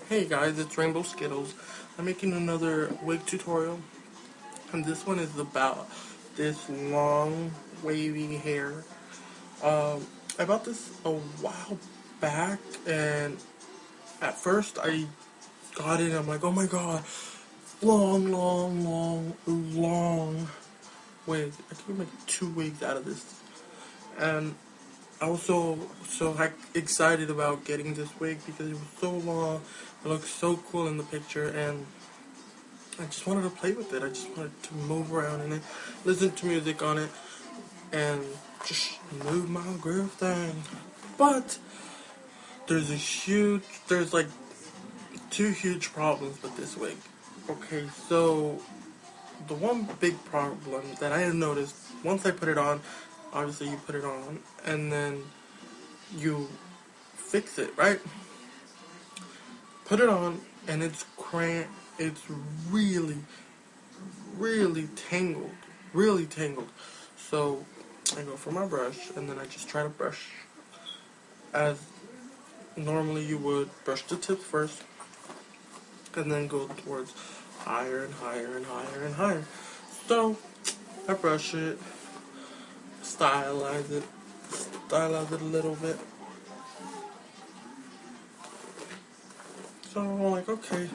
Hey guys, it's Rainbow Skittles. I'm making another wig tutorial, and this one is about this long, wavy hair. I bought this a while back, and at first I got it, and I'm like, oh my god, long, long, long, long wig. I could make 2 wigs out of this. And I was so like excited about getting this wig because it was so long, it looked so cool in the picture, and I just wanted to play with it. I just wanted to move around in it, listen to music on it, and just move my groove thing. But there's like 2 huge problems with this wig. Okay, so the one big problem that I have noticed, once I put it on, obviously you put it on, and then you fix it, right? Put it on, and it's really, really tangled. So I go for my brush, and then I just try to brush as normally you would. Brush the tips first, and then go towards higher and higher and higher and higher. So I brush it, stylize it a little bit. So I'm like, okay,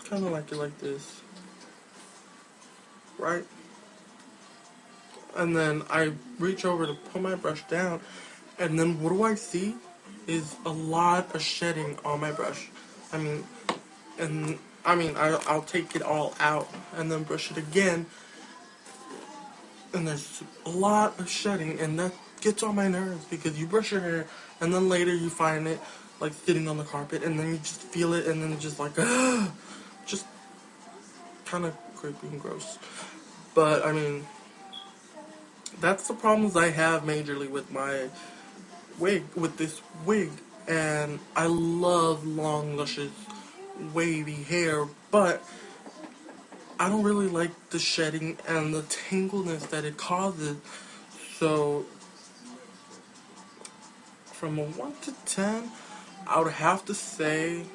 kind of like it like this, right? And then I reach over to put my brush down, and then what do I see is a lot of shedding on my brush. I'll take it all out and then brush it again, and there's a lot of shedding, and that gets on my nerves because you brush your hair, and then later you find it like sitting on the carpet, and then you just feel it, and then just like, just kind of creepy and gross. But that's the problems I have majorly with my with this wig, and I love long, luscious, wavy hair, but I don't really like the shedding and the tangleness that it causes. So from a 1 to 10, I would have to say,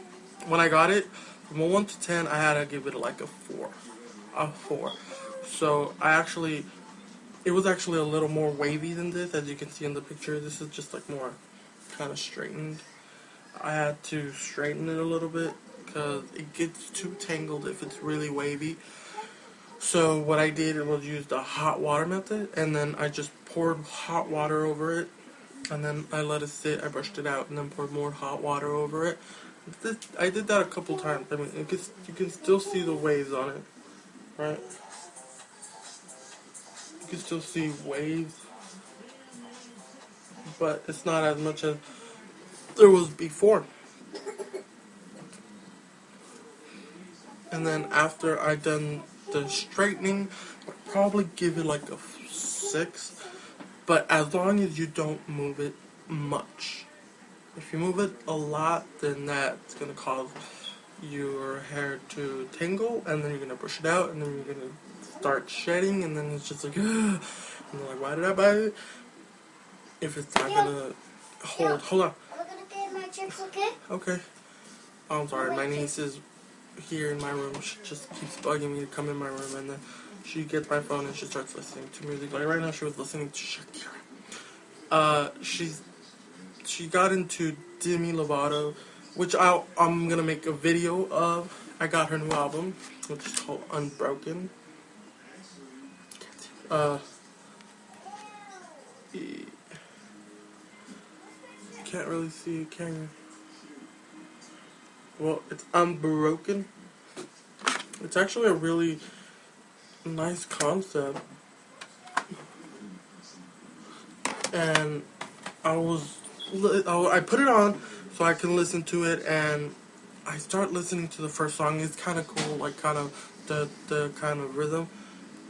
when I got it, from a 1 to 10, I had to give it like a 4. A 4. So it was actually a little more wavy than this, as you can see in the picture. This is just like more kind of straightened. I had to straighten it a little bit because it gets too tangled if it's really wavy. So what I did was use the hot water method, and then I just poured hot water over it, and then I let it sit. I brushed it out, and then poured more hot water over it. I did that a couple times. You can still see the waves on it, right? You can still see waves, but it's not as much as there was before. And then after I done the straightening, I'd probably give it like a 6. But as long as you don't move it much. If you move it a lot, then that's going to cause your hair to tangle, and then you're going to brush it out, and then you're going to start shedding, and then it's just like, and you're like, why did I buy it? If it's not going to hold on. I'm going to get my chips, okay? Okay. Oh, I'm sorry, my niece is here in my room. She just keeps bugging me to come in my room, and then she gets my phone and she starts listening to music. Like right now, she was listening to Shakira. She got into Demi Lovato, which I'm gonna make a video of. I got her new album, which is called Unbroken. You can't really see it, can you? Well, it's Unbroken. It's actually a really nice concept, and I put it on so I can listen to it, and I start listening to the first song. It's kind of cool, like kind of the kind of rhythm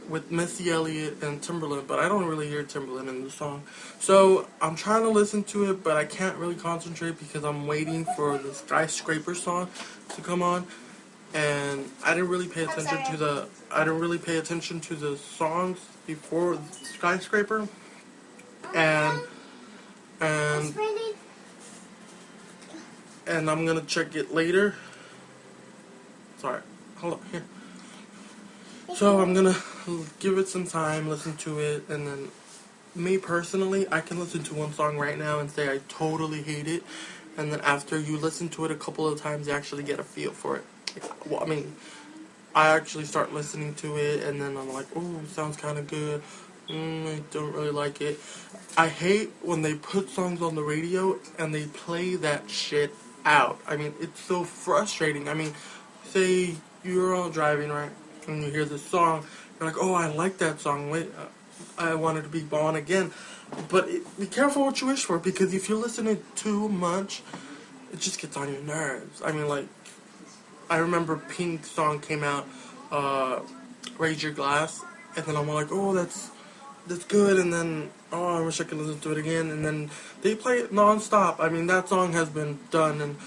with Missy Elliott and Timberland, but I don't really hear Timberland in the song. So I'm trying to listen to it, but I can't really concentrate because I'm waiting for the Skyscraper song to come on. And I didn't really pay attention to the songs before Skyscraper, and and I'm gonna check it later. Sorry, hold up here. So I'm gonna give it some time, listen to it, and then me personally, I can listen to one song right now and say I totally hate it, and then after you listen to it a couple of times, you actually get a feel for it. Well, I mean, I actually start listening to it, and then I'm like, oh, it sounds kind of good. I don't really like it. I hate when they put songs on the radio and they play that shit out. I mean, it's so frustrating. I mean, say you're all driving, right, and you hear this song, you're like, oh, I like that song. Wait, I wanted to be born again. But be careful what you wish for, because if you're listening too much, it just gets on your nerves. I mean, like, I remember Pink's song came out, Raise Your Glass, and then I'm like, oh, that's good, and then, oh, I wish I could listen to it again, and then they play it non-stop. I mean, that song has been done and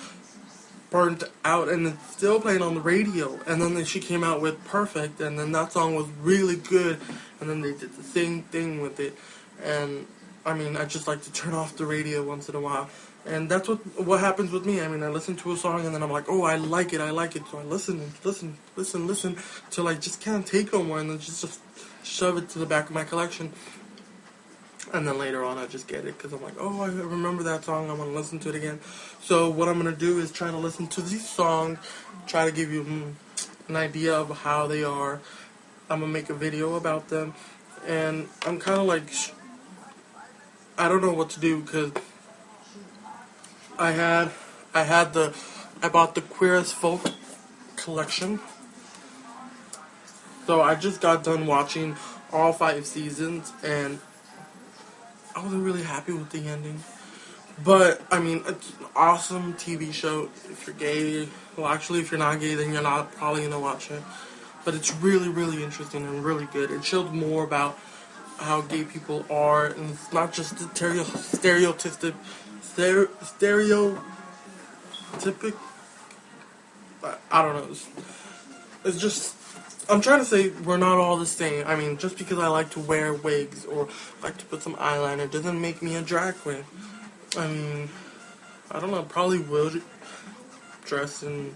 burnt out, and it's still playing on the radio, and then she came out with Perfect, and then that song was really good, and then they did the same thing with it, and, I mean, I just like to turn off the radio once in a while, and that's what happens with me. I mean, I listen to a song, and then I'm like, oh, I like it, so I listen, till I just can't take no more, and then just shove it to the back of my collection. And then later on I just get it because I'm like, oh, I remember that song, I want to listen to it again. So what I'm going to do is try to listen to these songs, try to give you an idea of how they are. I'm going to make a video about them. And I'm kind of like, I don't know what to do, because I bought the Queer as Folk collection. So I just got done watching all 5 seasons, and I wasn't really happy with the ending. But, I mean, it's an awesome TV show. If you're gay, well, actually, if you're not gay, then you're not probably going to watch it. But it's really, really interesting and really good. It shows more about how gay people are, and it's not just the stereotypic, I don't know. It's just, I'm trying to say we're not all the same. I mean, just because I like to wear wigs or like to put some eyeliner doesn't make me a drag queen. I mean, I don't know, probably will dress in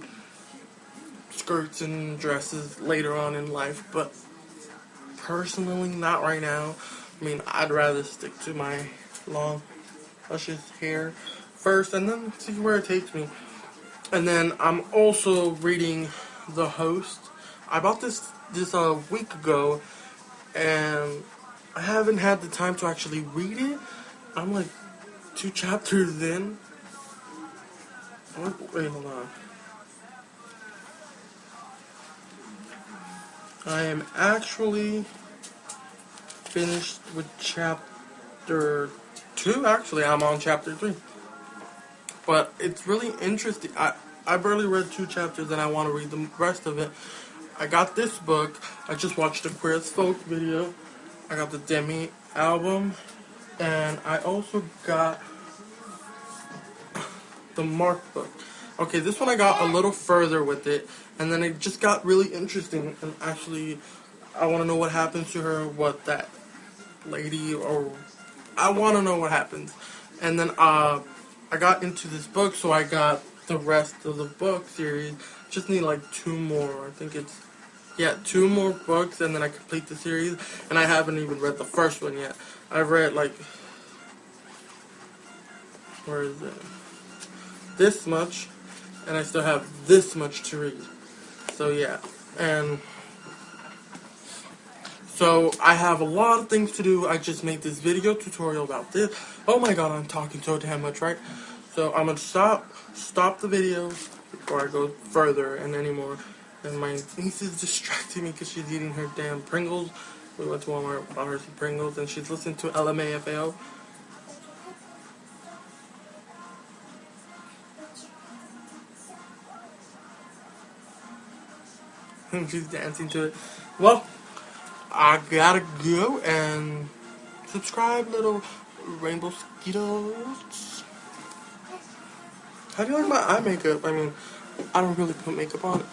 skirts and dresses later on in life, but personally, not right now. I mean, I'd rather stick to my long, luscious hair first, and then see where it takes me. And then I'm also reading The Host. I bought this a week ago, and I haven't had the time to actually read it. I'm like 2 chapters in. Wait, hold on. I am actually finished with chapter 2. Actually, I'm on chapter 3. But it's really interesting. I barely read 2 chapters, and I want to read the rest of it. I got this book. I just watched the Queer as Folk video. I got the Demi album. And I also got the Mark book. Okay, this one I got a little further with it, and then it just got really interesting, and actually, I want to know what happens to her, what that lady, or I want to know what happens. And then, I got into this book, so I got the rest of the book series. Just need like 2 more, I think it's, 2 more books, and then I complete the series, and I haven't even read the first one yet. I've read like, where is it? This much, and I still have this much to read. So yeah, and so I have a lot of things to do. I just made this video tutorial about this. Oh my god, I'm talking so damn much, right? So I'm gonna stop the video before I go further and anymore. And my niece is distracting me because she's eating her damn Pringles. We went to Walmart, bought her some Pringles, and she's listening to LMAFAO. She's dancing to it. Well, I gotta go and subscribe, little rainbow Skittles. How do you like my eye makeup? I mean, I don't really put makeup on it.